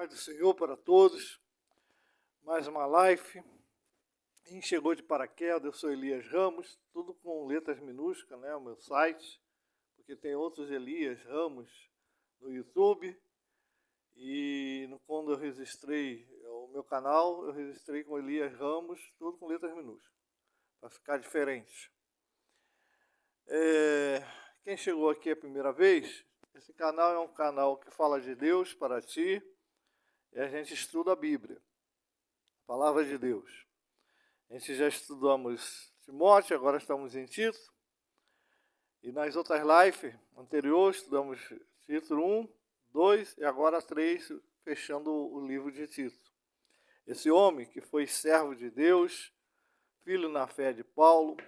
Paz do Senhor para todos. Mais uma live. Quem chegou de paraquedas, eu sou Elias Ramos, tudo com letras minúsculas, né? O meu site, porque tem outros Elias Ramos no YouTube. E quando eu registrei o meu canal, eu registrei com Elias Ramos, tudo com letras minúsculas, para ficar diferente. Quem chegou aqui a primeira vez, esse canal é um canal que fala de Deus para ti, e a gente estuda a Bíblia, a Palavra de Deus. A gente já estudamos Timóteo, agora estamos em Tito. E nas outras lives anteriores, estudamos Tito 1, 2 e agora 3, fechando o livro de Tito. Esse homem que foi servo de Deus, filho na fé de Paulo,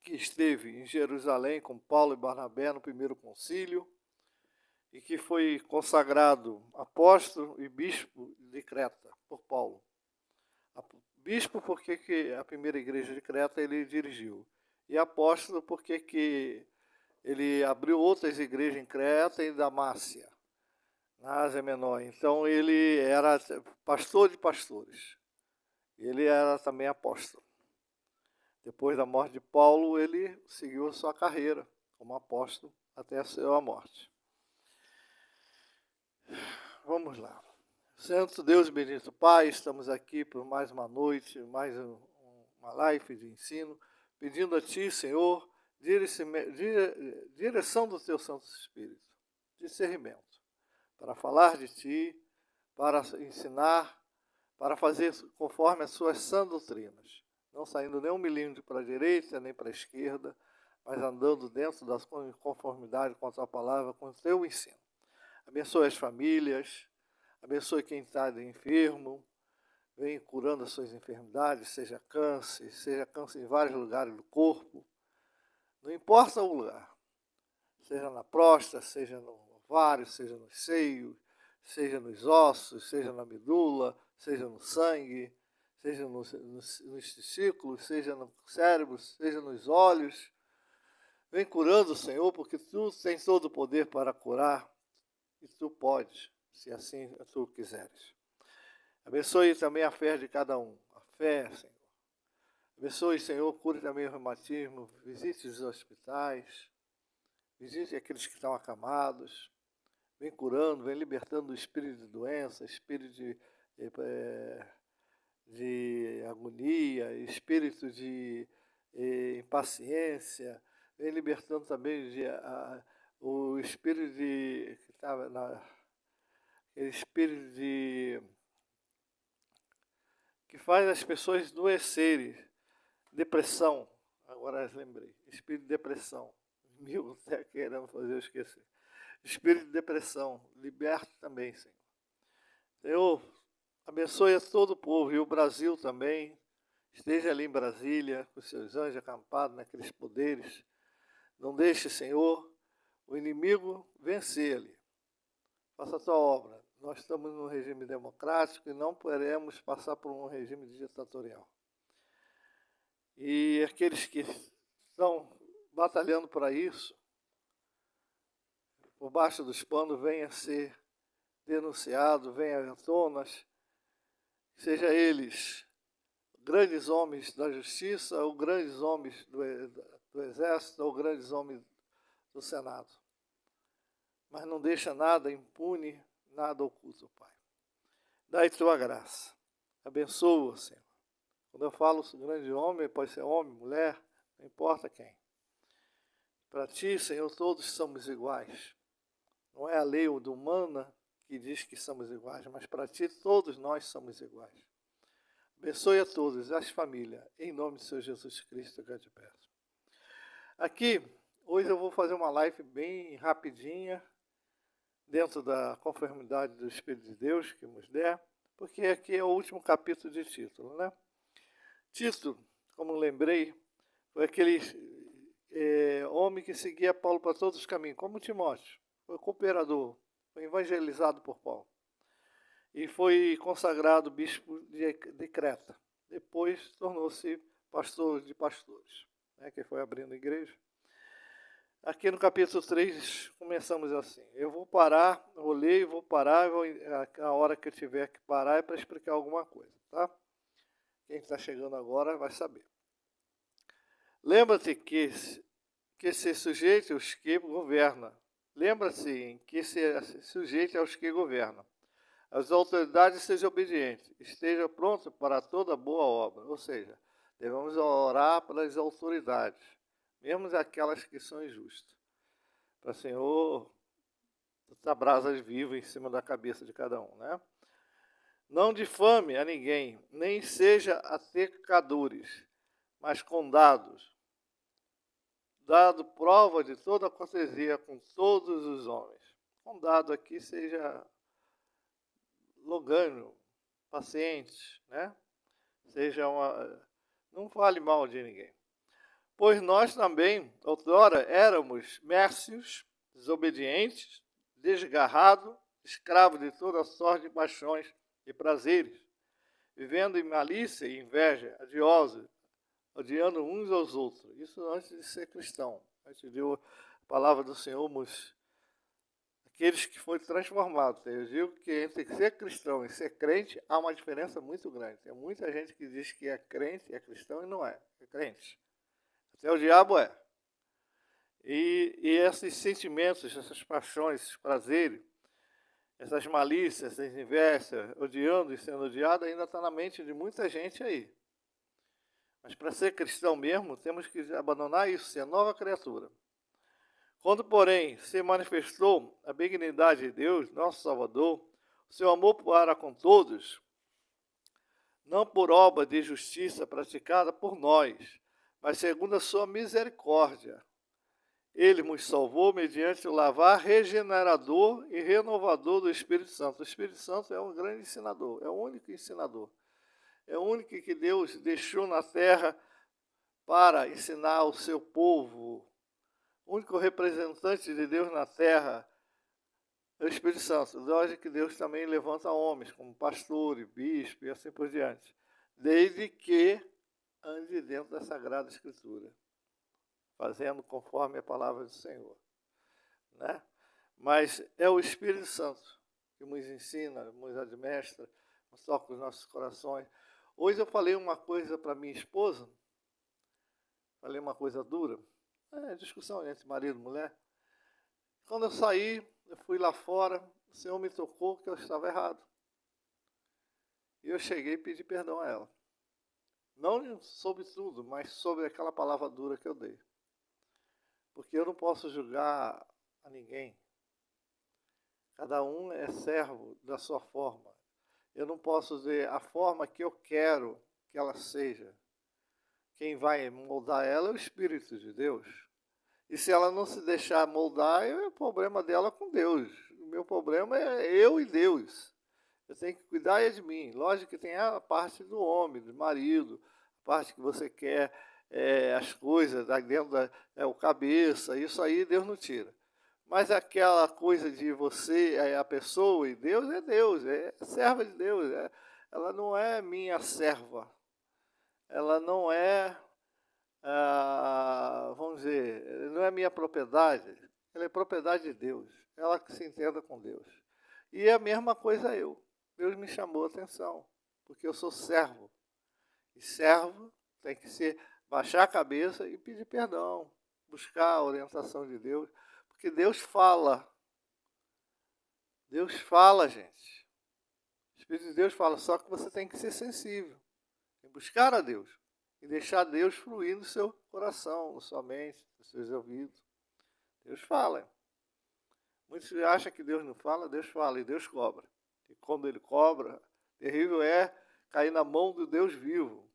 que esteve em Jerusalém com Paulo e Barnabé no primeiro concílio, e que foi consagrado apóstolo e bispo de Creta por Paulo. Bispo porque que a primeira igreja de Creta ele dirigiu, e apóstolo porque que ele abriu outras igrejas em Creta e Damácia, na Ásia Menor. Então ele era pastor de pastores, ele era também apóstolo. Depois da morte de Paulo, ele seguiu a sua carreira como apóstolo até a sua morte. Vamos lá. Santo Deus, bendito Pai, estamos aqui por mais uma noite, mais uma live de ensino, pedindo a Ti, Senhor, direção do Teu Santo Espírito, discernimento, para falar de Ti, para ensinar, para fazer conforme as Suas sãs doutrinas, não saindo nem um milímetro para a direita, nem para a esquerda, mas andando dentro das conformidades com a Tua palavra, com o Teu ensino. Abençoe as famílias, abençoe quem está enfermo, vem curando as suas enfermidades, seja câncer em vários lugares do corpo, não importa o lugar, seja na próstata, seja no ovário, seja no seio, seja nos ossos, seja na medula, seja no sangue, seja nos testículos, seja no cérebro, seja nos olhos. Vem curando, Senhor, porque Tu tens todo o poder para curar e Tu podes, se assim Tu quiseres. Abençoe também a fé de cada um, a fé, Senhor. Abençoe, Senhor, cure também o reumatismo, visite os hospitais, visite aqueles que estão acamados, vem curando, vem libertando do espírito de doença, espírito de agonia, espírito de impaciência, vem libertando também o espírito que estava aquele espírito que faz as pessoas adoecerem, depressão, agora eu lembrei, espírito de depressão, mil até querendo fazer eu esquecer, espírito de depressão, liberta também, Senhor. Senhor, abençoe a todo o povo, e o Brasil também, esteja ali em Brasília, com seus anjos acampados naqueles poderes, não deixe, Senhor, o inimigo vencer ali, faça a tua obra. Nós estamos num regime democrático e não poderemos passar por um regime ditatorial. E aqueles que estão batalhando para isso, por baixo dos panos, venha a ser denunciado, venha à tona, seja eles grandes homens da justiça, ou grandes homens do exército, ou grandes homens do Senado. Mas não deixa nada impune, nada oculto, Pai. Dai tua graça. Abençoa, Senhor. Quando eu falo grande homem, pode ser homem, mulher, não importa quem. Para ti, Senhor, todos somos iguais. Não é a lei humana que diz que somos iguais, mas para ti todos nós somos iguais. Abençoe a todos, as famílias, em nome do Senhor Jesus Cristo que eu te peço. Aqui, hoje eu vou fazer uma live bem rapidinha, dentro da conformidade do Espírito de Deus que nos der, porque aqui é o último capítulo de Tito, né? Tito, como lembrei, foi aquele homem que seguia Paulo para todos os caminhos, como Timóteo, foi cooperador, foi evangelizado por Paulo, e foi consagrado bispo de Creta. Depois tornou-se pastor de pastores, né, que foi abrindo a igreja. Aqui no capítulo 3, começamos assim. Eu vou parar, vou ler e vou parar. A hora que eu tiver que parar é para explicar alguma coisa, tá? Quem está chegando agora vai saber. Lembra-te que se sujeite aos que governa. Lembra-se que se sujeite aos que governam. As autoridades sejam obedientes. Esteja pronto para toda boa obra. Ou seja, devemos orar pelas autoridades, mesmo aquelas que são injustas. Para o Senhor, botar brasas vivas em cima da cabeça de cada um, né? Não difame a ninguém, nem seja atecadores, mas com dados, dado prova de toda a cortesia com todos os homens. Com dado aqui seja logano, paciente, né? Não fale mal de ninguém. Pois nós também, outrora, éramos mércios, desobedientes, desgarrados, escravos de toda sorte de paixões e prazeres, vivendo em malícia e inveja, odiosos, odiando uns aos outros. Isso antes de ser cristão. Antes de a palavra do Senhor, aqueles que foram transformados. Eu digo que entre ser cristão e ser crente há uma diferença muito grande. Tem muita gente que diz que é crente, é cristão e não é. É crente. Até o diabo é. E esses sentimentos, essas paixões, esses prazeres, essas malícias, essas invejas, odiando e sendo odiado, ainda está na mente de muita gente aí. Mas para ser cristão mesmo, temos que abandonar isso, ser nova criatura. Quando, porém, se manifestou a benignidade de Deus, nosso Salvador, o seu amor para com todos, não por obra de justiça praticada por nós, mas segundo a sua misericórdia. Ele nos salvou mediante o lavar regenerador e renovador do Espírito Santo. O Espírito Santo é um grande ensinador, é o único ensinador. É o único que Deus deixou na terra para ensinar o seu povo. O único representante de Deus na terra é o Espírito Santo. Lógico que Deus também levanta homens, como pastor, bispo e assim por diante. Desde que ande dentro da Sagrada Escritura, fazendo conforme a palavra do Senhor, né? Mas é o Espírito Santo que nos ensina, nos admestra, nos toca os nossos corações. Hoje eu falei uma coisa para minha esposa, falei uma coisa dura, discussão entre marido e mulher. Quando eu saí, eu fui lá fora, o Senhor me tocou que eu estava errado. E eu cheguei e pedi perdão a ela. Não sobre tudo, mas sobre aquela palavra dura que eu dei. Porque eu não posso julgar a ninguém. Cada um é servo da sua forma. Eu não posso dizer a forma que eu quero que ela seja. Quem vai moldar ela é o Espírito de Deus. E se ela não se deixar moldar, é o problema dela com Deus. O meu problema é eu e Deus. Eu tenho que cuidar de mim. Lógico que tem a parte do homem, do marido, a parte que você quer, as coisas, dentro o cabeça, isso aí Deus não tira. Mas aquela coisa de você, a pessoa e Deus, é serva de Deus. Ela não é minha serva. Ela não é, vamos dizer, não é minha propriedade. Ela é propriedade de Deus. Ela que se entenda com Deus. E é a mesma coisa eu. Deus me chamou a atenção, porque eu sou servo. E servo tem que baixar a cabeça e pedir perdão, buscar a orientação de Deus, porque Deus fala. Deus fala, gente. O Espírito de Deus fala, só que você tem que ser sensível. Tem que buscar a Deus e deixar Deus fluir no seu coração, na sua mente, nos seus ouvidos. Deus fala. Muitos acham que Deus não fala, Deus fala e Deus cobra. E quando ele cobra, terrível é cair na mão do Deus vivo.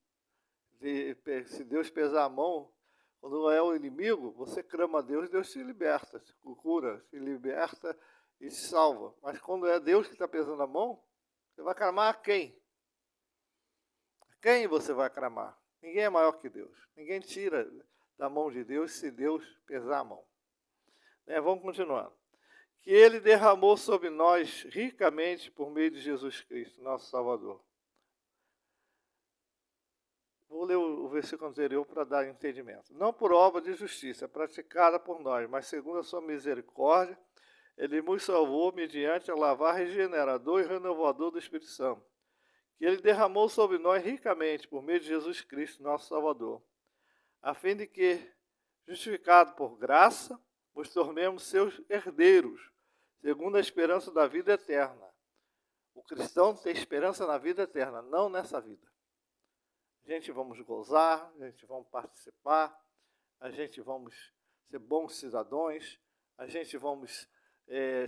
Se Deus pesar a mão, quando é o inimigo, você clama a Deus, Deus te liberta, te cura, te liberta e te salva. Mas quando é Deus que está pesando a mão, você vai clamar a quem? A quem você vai clamar? Ninguém é maior que Deus. Ninguém tira da mão de Deus se Deus pesar a mão. Vamos continuar. Que ele derramou sobre nós ricamente por meio de Jesus Cristo, nosso Salvador. Vou ler o versículo anterior para dar entendimento. Não por obra de justiça praticada por nós, mas segundo a sua misericórdia, ele nos salvou mediante o lavar regenerador e renovador do Espírito Santo, que ele derramou sobre nós ricamente por meio de Jesus Cristo, nosso Salvador, a fim de que, justificado por graça, nos tornemos seus herdeiros, segundo a esperança da vida eterna. O cristão tem esperança na vida eterna, não nessa vida. A gente vamos gozar, a gente vamos participar, a gente vamos ser bons cidadãos, a gente vamos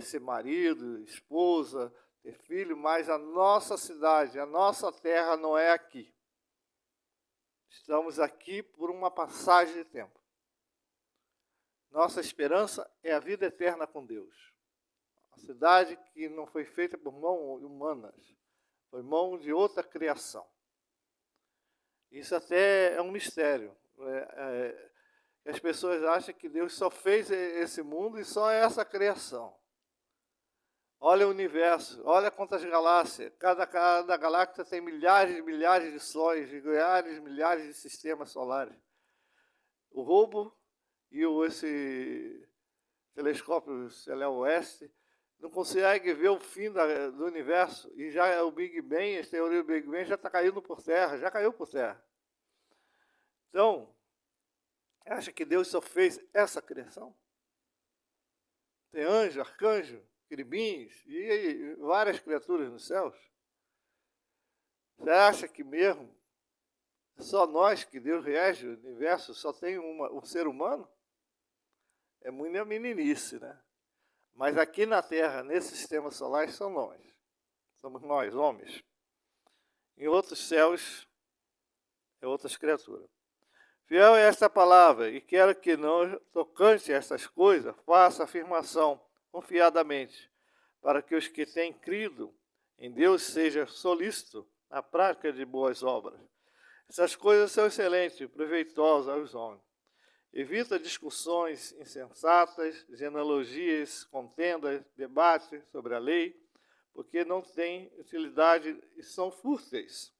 ser marido, esposa, ter filho, mas a nossa cidade, a nossa terra não é aqui. Estamos aqui por uma passagem de tempo. Nossa esperança é a vida eterna com Deus. A cidade que não foi feita por mãos humanas, foi mão de outra criação. Isso até é um mistério. As pessoas acham que Deus só fez esse mundo e só é essa criação. Olha o universo, olha quantas galáxias. Cada galáxia tem milhares e milhares de sóis, milhares e milhares de sistemas solares. O Hubble e esse telescópio Celeste não consegue ver o fim do universo. E já é o Big Bang, a teoria do Big Bang já está caindo por terra, já caiu por terra. Então, acha que Deus só fez essa criação? Tem anjo, arcanjo, querubins e várias criaturas nos céus. Você acha que mesmo só nós que Deus rege o universo só tem um ser humano? É muita meninice, né? Mas aqui na Terra, nesse sistema solar, são nós. Somos nós, homens. Em outros céus, é outras criaturas. Fiel é esta palavra, e quero que não tocante a estas coisas, faça afirmação confiadamente, para que os que têm crido em Deus sejam solícitos na prática de boas obras. Essas coisas são excelentes e proveitosas aos homens. Evita discussões insensatas, genealogias, contendas, debates sobre a lei, porque não têm utilidade e são fúteis.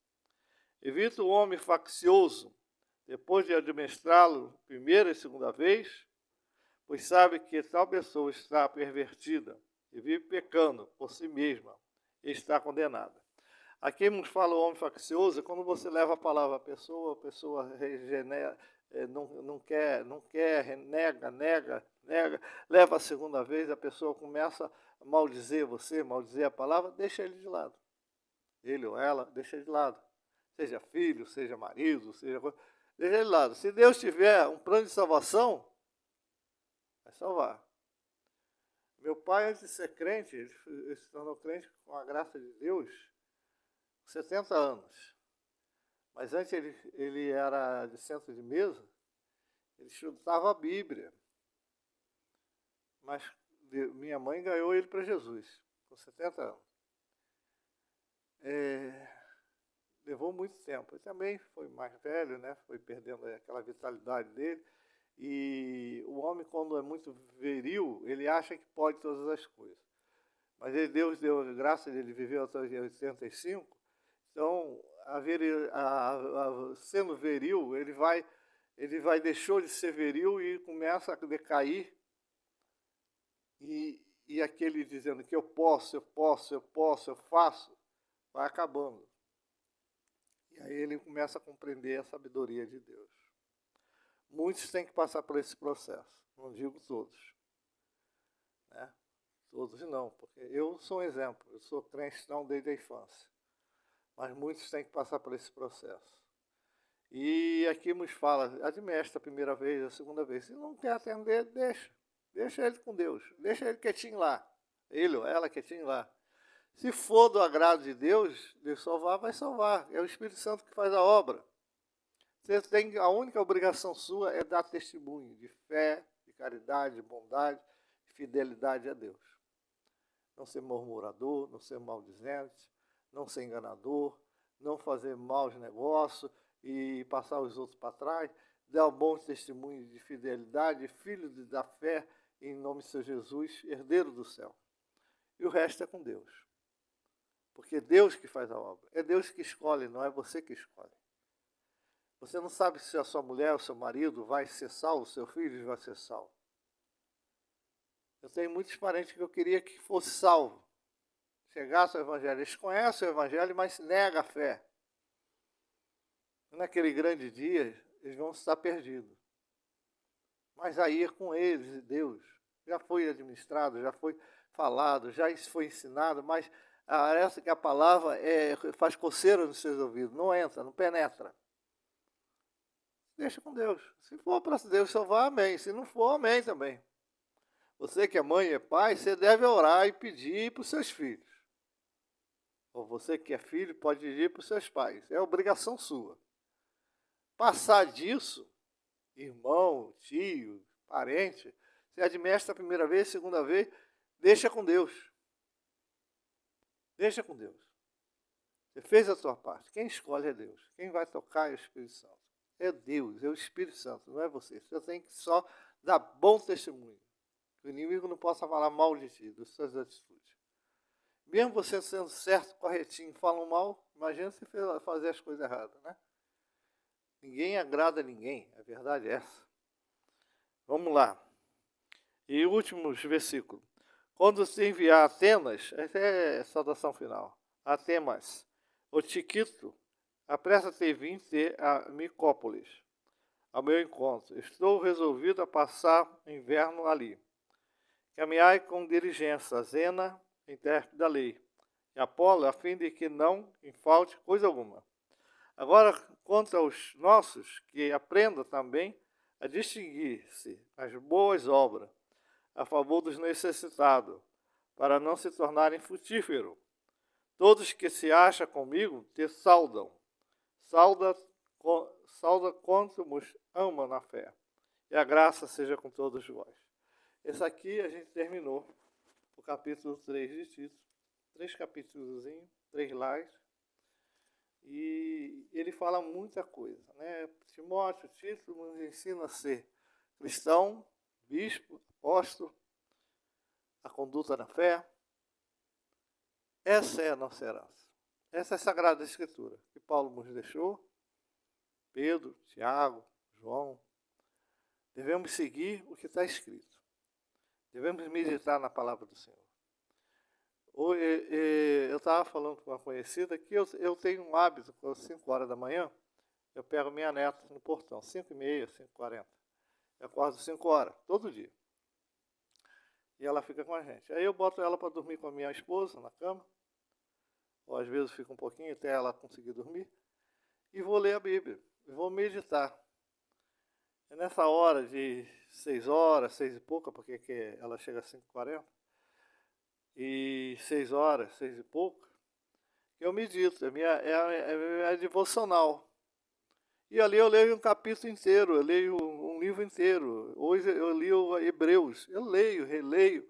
Evita o homem faccioso, depois de administrá-lo primeira e segunda vez, pois sabe que tal pessoa está pervertida e vive pecando por si mesma e está condenada. Aqui nos fala o homem faccioso, quando você leva a palavra à pessoa, a pessoa regenera, não quer, nega, leva a segunda vez, a pessoa começa a maldizer você, maldizer a palavra, deixa ele de lado. Ele ou ela, deixa ele de lado. Seja filho, seja marido, deixa ele de lado. Se Deus tiver um plano de salvação, vai salvar. Meu pai, antes de ser crente, ele se tornou crente com a graça de Deus, com 70 anos. Mas antes ele era de centro de mesa, ele estudava a Bíblia. Mas minha mãe ganhou ele para Jesus, com 70 anos. Levou muito tempo. Ele também foi mais velho, né? Foi perdendo aquela vitalidade dele. E o homem, quando é muito viril, ele acha que pode todas as coisas. Mas Deus deu a graça de ele viver até os 85. Então, sendo viril, ele vai deixou de ser viril e começa a decair. E aquele dizendo que eu posso, eu faço, vai acabando. E aí ele começa a compreender a sabedoria de Deus. Muitos têm que passar por esse processo, não digo todos. Né? Todos não, porque eu sou um exemplo, eu sou cristão desde a infância. Mas muitos têm que passar por esse processo. E aqui nos fala, administra a primeira vez, a segunda vez. Se não quer atender, deixa ele com Deus, deixa ele quietinho lá, ele ou ela quietinho lá. Se for do agrado de Deus salvar, vai salvar. É o Espírito Santo que faz a obra. A única obrigação sua é dar testemunho de fé, de caridade, de bondade, de fidelidade a Deus. Não ser murmurador, não ser maldizente, não ser enganador, não fazer maus negócios e passar os outros para trás, dar um bom testemunho de fidelidade, filho da fé, em nome de Seu Jesus, herdeiro do céu. E o resto é com Deus. Porque é Deus que faz a obra. É Deus que escolhe, não é você que escolhe. Você não sabe se a sua mulher, o seu marido vai ser salvo, o seu filho vai ser salvo. Eu tenho muitos parentes que eu queria que fosse salvo. Chegasse ao Evangelho. Eles conhecem o Evangelho, mas negam a fé. Naquele grande dia, eles vão estar perdidos. Mas aí é com eles e Deus. Já foi administrado, já foi falado, já isso foi ensinado, mas essa que a palavra faz coceira nos seus ouvidos. Não entra, não penetra. Deixa com Deus. Se for para Deus salvar, amém. Se não for, amém também. Você que é mãe e é pai, você deve orar e pedir para os seus filhos. Ou você que é filho, pode pedir para os seus pais. É obrigação sua. Passar disso, irmão, tio, parente, você administra a primeira vez, segunda vez, deixa com Deus. Deixa com Deus. Você fez a sua parte. Quem escolhe é Deus. Quem vai tocar é o Espírito Santo. É Deus, é o Espírito Santo, não é você. Você tem que só dar bom testemunho. Que o inimigo não possa falar mal de ti, das suas atitudes. Mesmo você sendo certo, corretinho, falam mal, imagina se fazer as coisas erradas, né? Ninguém agrada a ninguém, a verdade é essa. Vamos lá. E últimos versículos. Quando se enviar a Atenas, essa é a saudação final. Atenas, o Tiquito, apressa-te em vir a Micópolis, ao meu encontro. Estou resolvido a passar o inverno ali. Caminhai com diligência, Zena, intérprete da lei, e Apolo, a fim de que não falte coisa alguma. Agora, quanto aos nossos, que aprendam também a distinguir-se as boas obras a favor dos necessitados, para não se tornarem frutíferos. Todos que se acham comigo te saudam. Sauda quanto nos ama na fé. E a graça seja com todos vós. Esse aqui a gente terminou o capítulo 3 de Tito. 3 capítulos, 3 lives. E ele fala muita coisa, né? Timóteo, Tito nos ensina a ser cristão, bispo, apóstolo, a conduta na fé. Essa é a nossa herança. Essa é a Sagrada Escritura que Paulo nos deixou. Pedro, Tiago, João. Devemos seguir o que está escrito. Devemos meditar na palavra do Senhor. Eu estava falando com uma conhecida que eu tenho um hábito, às 5 horas da manhã, eu pego minha neta no portão, 5h30, 5h40. Eu acordo 5 horas, todo dia. E ela fica com a gente. Aí eu boto ela para dormir com a minha esposa na cama, ou às vezes fica um pouquinho até ela conseguir dormir, e vou ler a Bíblia, e vou meditar. É nessa hora de 6 horas, 6 e pouca, porque ela chega às 5h40, e 6 horas, 6 e pouco, eu medito, é minha devocional. E ali eu leio um capítulo inteiro, eu leio um livro inteiro. Hoje eu li o Hebreus, eu leio, releio,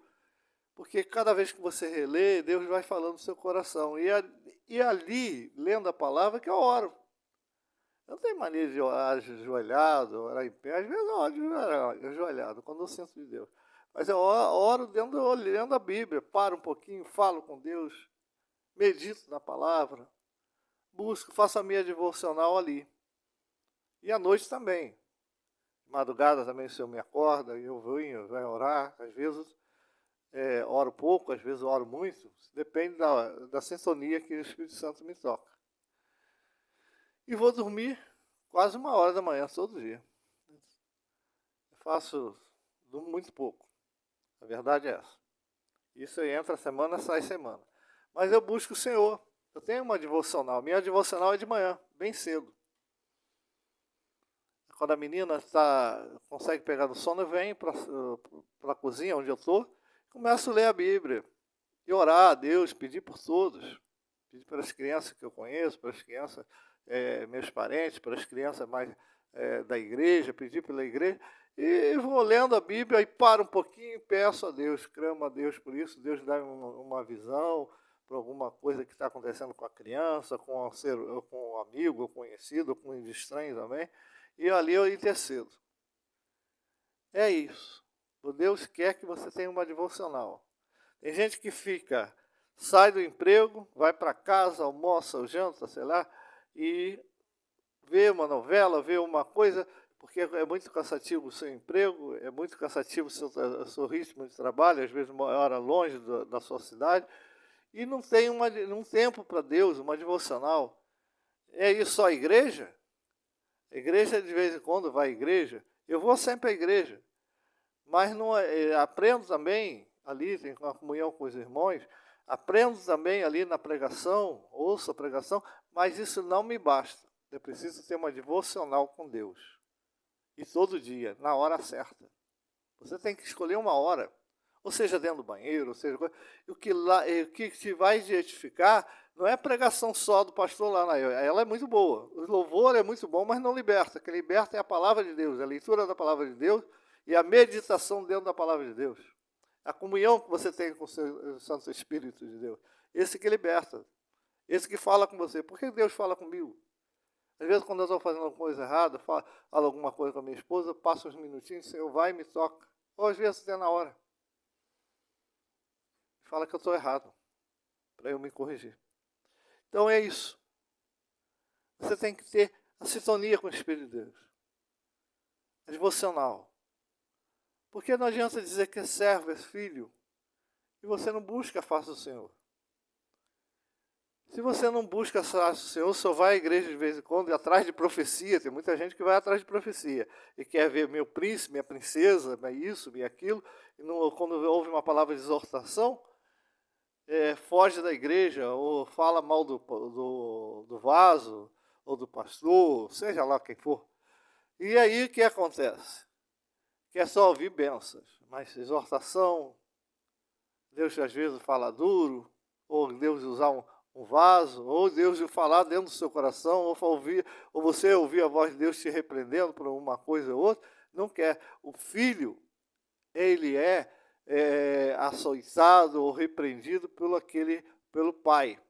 porque cada vez que você relê, Deus vai falando no seu coração. E ali, lendo a palavra, que eu oro. Eu não tenho mania de orar ajoelhado, orar em pé, às vezes eu oro ajoelhado, quando eu sinto de Deus. Mas eu oro olhando a Bíblia, paro um pouquinho, falo com Deus, medito na palavra, busco, faço a minha devocional ali. E à noite também. De madrugada também o Senhor me acorda, e eu venho orar. Às vezes oro pouco, às vezes oro muito. Depende da sintonia que o Espírito Santo me toca. E vou dormir quase 1 hora da manhã, todo dia. Durmo muito pouco. A verdade é essa. Isso aí entra semana, sai semana. Mas eu busco o Senhor. Eu tenho uma devocional. Minha devocional é de manhã, bem cedo. Quando a menina consegue pegar no sono, eu venho para a cozinha onde eu estou, começo a ler a Bíblia. E orar a Deus, pedir por todos. Pedir pelas crianças que eu conheço, pelas crianças, meus parentes, pelas crianças mais da igreja, pedir pela igreja. E vou lendo a Bíblia e paro um pouquinho e peço a Deus, clamo a Deus por isso. Deus dá uma visão para alguma coisa que está acontecendo com a criança, com um amigo, ou conhecido, ou com um estranho também. E ali eu intercedo. É isso. O Deus quer que você tenha uma devocional. Tem gente que sai do emprego, vai para casa, almoça ou janta, sei lá, e ver uma novela, ver uma coisa, porque é muito cansativo o seu emprego, é muito cansativo o seu ritmo de trabalho, às vezes mora longe da sua cidade, e não tem um tempo para Deus, uma devocional. É isso só a igreja? A igreja, de vez em quando, vai à igreja. Eu vou sempre à igreja. Mas não, aprendo também, ali, tem uma comunhão com os irmãos, aprendo também ali na pregação, ouço a pregação, mas isso não me basta. Eu preciso ter uma devocional com Deus. E todo dia, na hora certa. Você tem que escolher uma hora. Ou seja, dentro do banheiro, ou seja, o que te vai edificar não é a pregação só do pastor lá, ela é muito boa. O louvor é muito bom, mas não liberta. O que liberta é a palavra de Deus, a leitura da palavra de Deus e a meditação dentro da palavra de Deus. A comunhão que você tem com o seu Santo Espírito de Deus. Esse que liberta. Esse que fala com você. Por que Deus fala comigo? Às vezes, quando eu estou fazendo alguma coisa errada, falo alguma coisa com a minha esposa, passo uns minutinhos, o Senhor vai e me toca. Ou às vezes até na hora. Fala que eu estou errado, para eu me corrigir. Então é isso. Você tem que ter a sintonia com o Espírito de Deus. A devocional. Porque não adianta dizer que é servo, é filho, e você não busca a face do Senhor. Se você não busca a face do Senhor, só vai à igreja de vez em quando, e atrás de profecia. Tem muita gente que vai atrás de profecia. E quer ver meu príncipe, minha princesa, isso, aquilo. E não, quando ouve uma palavra de exortação, foge da igreja, ou fala mal do vaso, ou do pastor, seja lá quem for. E aí o que acontece? Quer só ouvir bênçãos, mas exortação, Deus às vezes fala duro, ou Deus usar um vaso, ou Deus falar dentro do seu coração, ou você ouvir a voz de Deus te repreendendo por uma coisa ou outra, não quer. O filho, ele é açoitado ou repreendido pelo pai.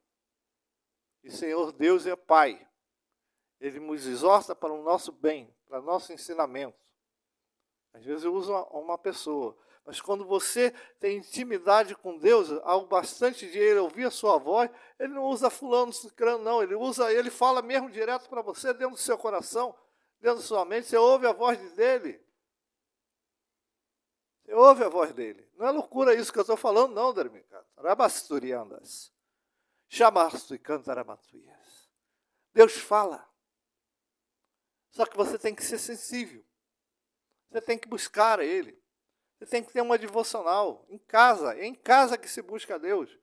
E Senhor Deus é Pai. Ele nos exorta para o nosso bem, para o nosso ensinamento. Às vezes eu uso uma pessoa, mas quando você tem intimidade com Deus, ao bastante de ele ouvir a sua voz, ele não usa fulano, cicrano, não. Ele fala mesmo direto para você, dentro do seu coração, dentro da sua mente, você ouve a voz dele. Você ouve a voz dele. Não é loucura isso que eu estou falando, não, Dermica. Rabasturiandas. Chamastu e cantaramatuias. Deus fala. Só que você tem que ser sensível. Você tem que buscar Ele. Você tem que ter uma devocional. Em casa. É em casa que se busca a Deus.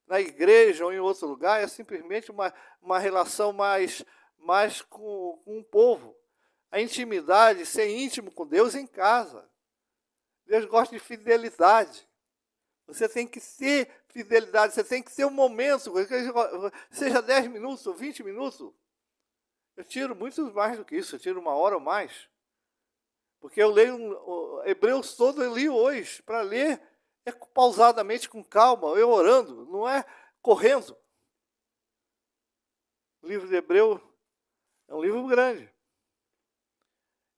Na igreja ou em outro lugar é simplesmente uma relação mais com o povo. A intimidade, ser íntimo com Deus em casa. Deus gosta de fidelidade. Você tem que ter fidelidade, você tem que ter um momento, seja 10 minutos ou 20 minutos. Eu tiro muito mais do que isso, eu tiro 1 hora ou mais. Porque eu leio Hebreus todo, eu li hoje. Para ler pausadamente, com calma, eu orando, não é correndo. O livro de Hebreus é um livro grande.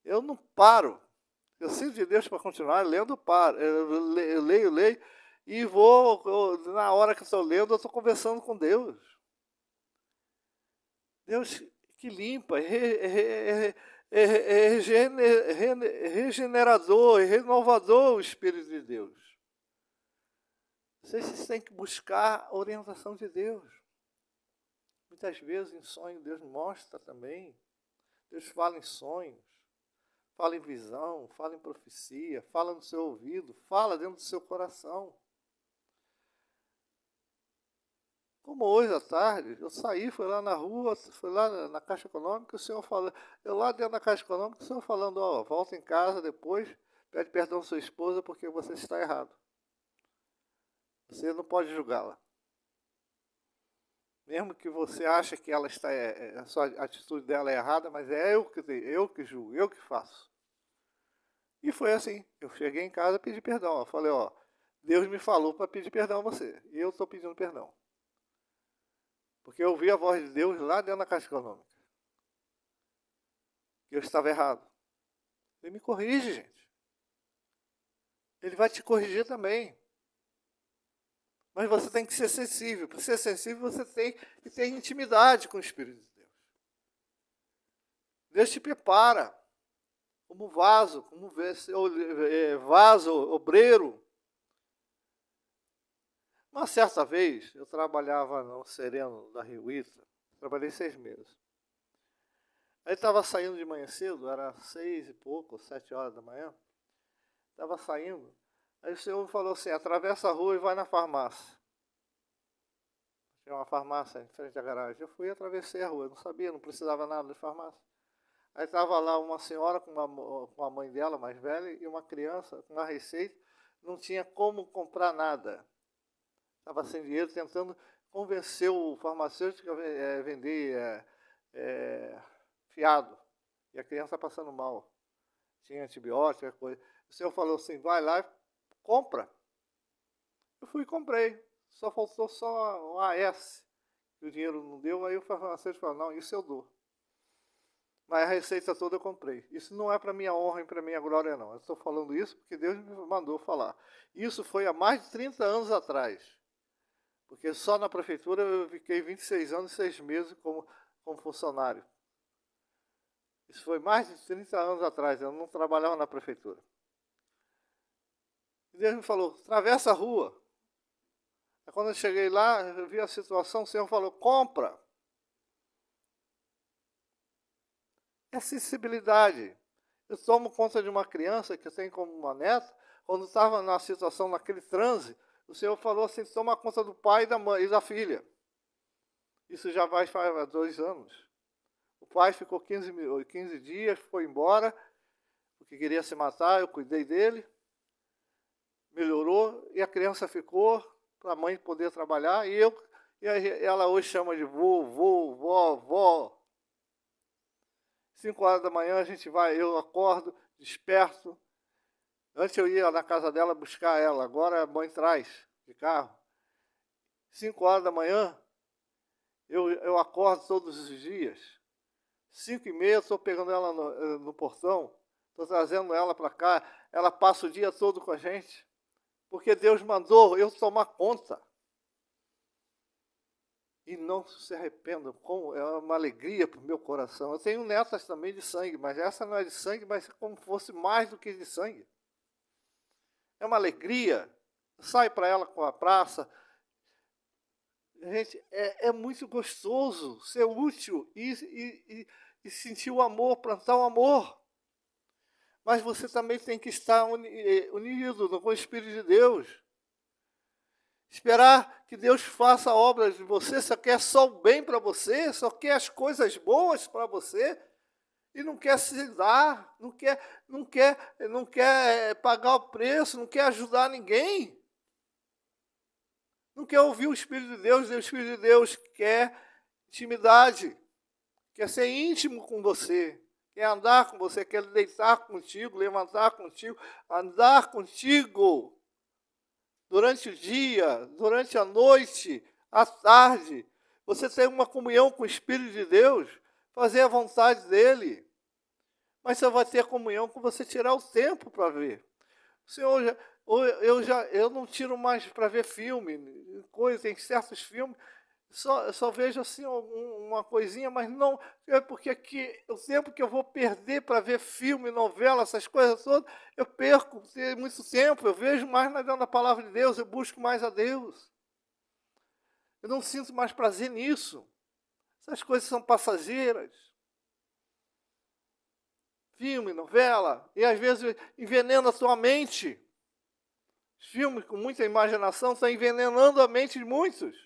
Eu não paro. Eu sinto de Deus para continuar lendo, paro. Eu leio, e na hora que eu estou lendo, eu estou conversando com Deus. Deus que limpa, regenerador, renovador o Espírito de Deus. Vocês têm que buscar a orientação de Deus. Muitas vezes em sonho Deus mostra também. Deus fala em sonhos, fala em visão, fala em profecia, fala no seu ouvido, fala dentro do seu coração. Como hoje à tarde, eu saí, fui lá na rua, fui lá na Caixa Econômica, o senhor falando, eu lá dentro da Caixa Econômica, o senhor falando, volta em casa depois, pede perdão à sua esposa porque você está errado. Você não pode julgá-la. Mesmo que você ache que ela está, a sua atitude dela é errada, mas é eu que julgo, eu que faço. E foi assim, eu cheguei em casa e pedi perdão. Eu falei, Deus me falou para pedir perdão a você, e eu estou pedindo perdão. Porque eu ouvi a voz de Deus lá dentro da Caixa Econômica. Que eu estava errado. Ele me corrige, gente. Ele vai te corrigir também. Mas você tem que ser sensível. Para ser sensível, você tem que ter intimidade com o Espírito de Deus. Deus te prepara como vaso, vaso, obreiro. Uma certa vez, eu trabalhava no Sereno da Rio Ita, trabalhei 6 meses. Aí estava saindo de manhã cedo, era 6 e pouco, 7 horas da manhã. Estava saindo, aí o senhor falou assim, atravessa a rua e vai na farmácia. Tinha uma farmácia em frente à garagem. Eu fui e atravessei a rua, eu não sabia, não precisava nada de farmácia. Aí estava lá uma senhora com a mãe dela, mais velha, e uma criança com uma receita, não tinha como comprar nada. Estava sem dinheiro, tentando convencer o farmacêutico a vender fiado. E a criança passando mal. Tinha antibiótico, coisa. O senhor falou assim, vai lá e compra. Eu fui e comprei. Só faltou só um AS. Que o dinheiro não deu, aí o farmacêutico falou, não, isso eu dou. Mas a receita toda eu comprei. Isso não é para minha honra e para minha glória, não. Eu estou falando isso porque Deus me mandou falar. Isso foi há mais de 30 anos atrás. Porque só na prefeitura eu fiquei 26 anos e 6 meses como funcionário. Isso foi mais de 30 anos atrás, eu não trabalhava na prefeitura. E Deus me falou, atravessa a rua. Aí quando eu cheguei lá, eu vi a situação, o Senhor falou, compra. É sensibilidade. Eu tomo conta de uma criança que eu tenho como uma neta, quando estava na situação, naquele transe, o Senhor falou assim, toma conta do pai e da mãe e da filha. Isso já vai há 2 anos. O pai ficou 15 dias, foi embora, porque queria se matar, eu cuidei dele, melhorou, e a criança ficou para a mãe poder trabalhar, e ela hoje chama de vô, vó. 5 horas da manhã a gente vai, eu acordo, desperto. Antes eu ia na casa dela buscar ela, agora a mãe traz de carro. 5 horas da manhã, eu acordo todos os dias. 5h30, estou pegando ela no portão, estou trazendo ela para cá, ela passa o dia todo com a gente, porque Deus mandou eu tomar conta. E não se arrependam, é uma alegria para o meu coração. Eu tenho netas também de sangue, mas essa não é de sangue, mas é como se fosse mais do que de sangue. É uma alegria. Sai para ela com a praça. Gente, é muito gostoso ser útil e sentir o amor, plantar o amor. Mas você também tem que estar unido com o Espírito de Deus. Esperar que Deus faça obras de você, só quer só o bem para você, só quer as coisas boas para você, e não quer se dar, não quer pagar o preço, não quer ajudar ninguém. Não quer ouvir o Espírito de Deus, o Espírito de Deus quer intimidade, quer ser íntimo com você, quer andar com você, quer deitar contigo, levantar contigo, andar contigo. Durante o dia, durante a noite, à tarde, você tem uma comunhão com o Espírito de Deus, fazer a vontade dEle. Mas você vai ter comunhão quando você tirar o tempo para ver. O Senhor, eu não tiro mais para ver filme, tem certos filmes, só vejo assim uma coisinha, mas não, é porque aqui, o tempo que eu vou perder para ver filme, novela, essas coisas todas, eu perco muito tempo, eu vejo mais dentro da palavra de Deus, eu busco mais a Deus. Eu não sinto mais prazer nisso. Essas coisas são passageiras. Filme, novela, e às vezes envenena a tua mente. Os filmes com muita imaginação estão envenenando a mente de muitos.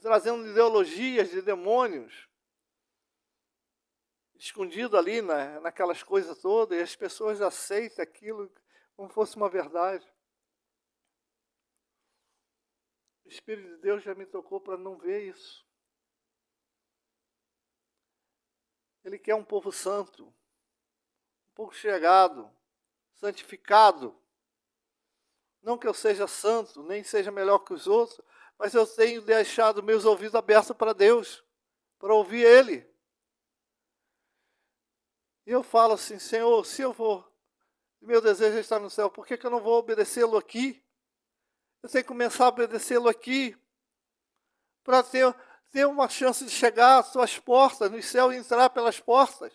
Trazendo ideologias de demônios, escondido ali naquelas coisas todas, e as pessoas aceitam aquilo como fosse uma verdade. O Espírito de Deus já me tocou para não ver isso. Ele quer um povo santo, um povo chegado, santificado. Não que eu seja santo, nem seja melhor que os outros, mas eu tenho deixado meus ouvidos abertos para Deus, para ouvir Ele. E eu falo assim, Senhor, se eu vou, meu desejo é estar no céu, por que eu não vou obedecê-lo aqui? Eu tenho que começar a obedecê-lo aqui, para ter ter uma chance de chegar às suas portas, no céu, e entrar pelas portas.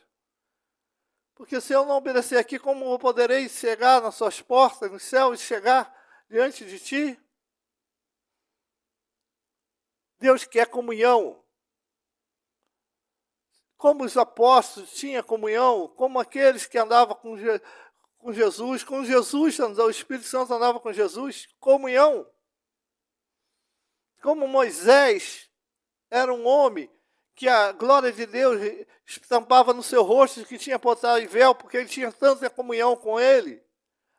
Porque se eu não obedecer aqui, como eu poderei chegar nas suas portas, no céu, e chegar diante de ti? Deus quer comunhão. Como os apóstolos tinham comunhão, como aqueles que andavam com Jesus, o Espírito Santo andava com Jesus, comunhão. Como Moisés era um homem que a glória de Deus estampava no seu rosto, que tinha portado em véu, porque ele tinha tanta comunhão com ele.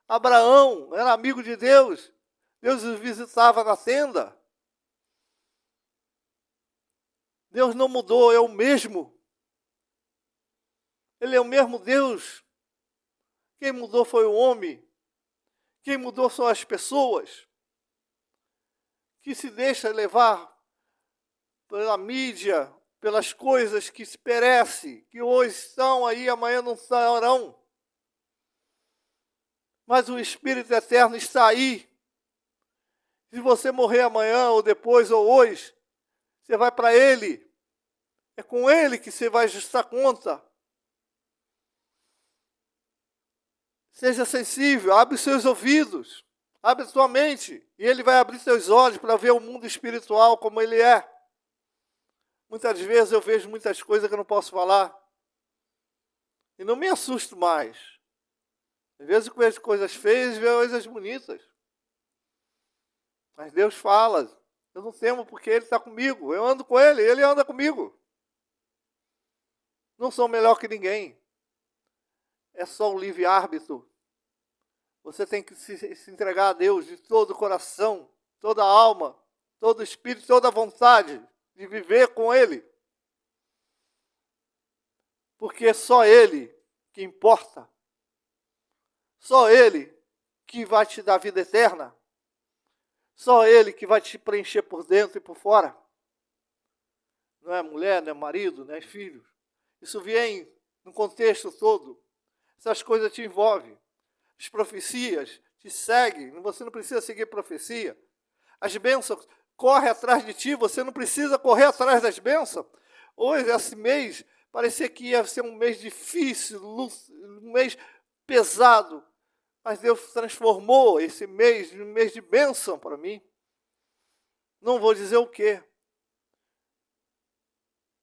Abraão era amigo de Deus, Deus os visitava na tenda. Deus não mudou, é o mesmo. Ele é o mesmo Deus. Quem mudou foi o homem. Quem mudou são as pessoas que se deixam levar pela mídia, pelas coisas que se perecem, que hoje estão aí, amanhã não estarão. Mas o Espírito Eterno está aí. Se você morrer amanhã, ou depois, ou hoje, você vai para Ele. É com Ele que você vai ajustar conta. Seja sensível, abre os seus ouvidos, abre a sua mente, e Ele vai abrir seus olhos para ver o mundo espiritual como ele é. Muitas vezes eu vejo muitas coisas que eu não posso falar, e não me assusto mais. Às vezes eu vejo coisas feias e vejo coisas bonitas. Mas Deus fala, eu não temo porque Ele está comigo, eu ando com Ele, Ele anda comigo. Não sou melhor que ninguém. É só um livre-árbitro. Você tem que se entregar a Deus de todo o coração, toda a alma, todo o espírito, toda a vontade de viver com Ele. Porque é só Ele que importa. Só Ele que vai te dar vida eterna. Só Ele que vai te preencher por dentro e por fora. Não é mulher, não é marido, não é filho. Isso vem no contexto todo. Essas coisas te envolvem. As profecias te seguem. Você não precisa seguir profecia. As bênçãos correm atrás de ti. Você não precisa correr atrás das bênçãos. Hoje, esse mês, parecia que ia ser um mês difícil, um mês pesado. Mas Deus transformou esse mês em um mês de bênção para mim. Não vou dizer o quê.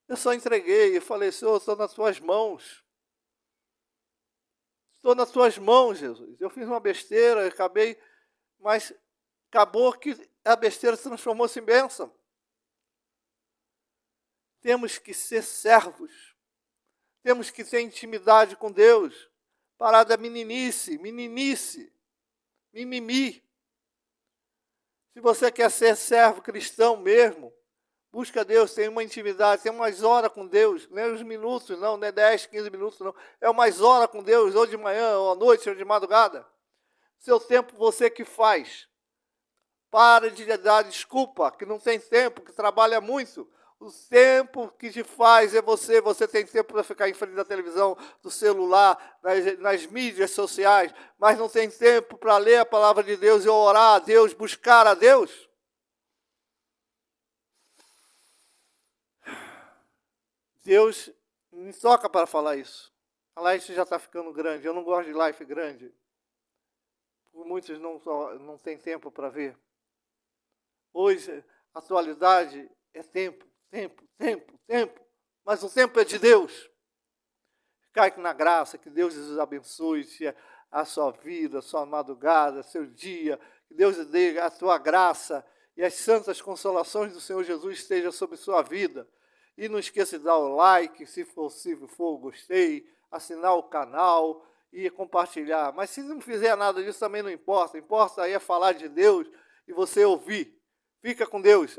Eu só entreguei e falei, Senhor, estou nas tuas mãos. Estou nas tuas mãos, Jesus. Eu fiz uma besteira, mas acabou que a besteira se transformou-se em bênção. Temos que ser servos. Temos que ter intimidade com Deus. Parar da meninice, mimimi. Se você quer ser servo cristão mesmo, busca Deus, tem uma intimidade, tem umas horas com Deus, não é uns minutos não é 10, 15 minutos não, é umas horas com Deus, ou de manhã, ou à noite, ou de madrugada. Seu tempo você que faz. Para de dar desculpa, que não tem tempo, que trabalha muito. O tempo que te faz é você tem tempo para ficar em frente da televisão, do celular, nas mídias sociais, mas não tem tempo para ler a palavra de Deus e orar a Deus, buscar a Deus. Deus me toca para falar isso. A live já está ficando grande. Eu não gosto de live grande. Muitos não têm tempo para ver. Hoje, a atualidade é tempo. Mas o tempo é de Deus. Cai na graça, que Deus os abençoe a sua vida, a sua madrugada, seu dia. Que Deus dê a tua graça e as santas consolações do Senhor Jesus estejam sobre sua vida. E não esqueça de dar o like, se possível for o gostei, assinar o canal e compartilhar. Mas se não fizer nada disso também não importa. Importa aí é falar de Deus e você ouvir. Fica com Deus.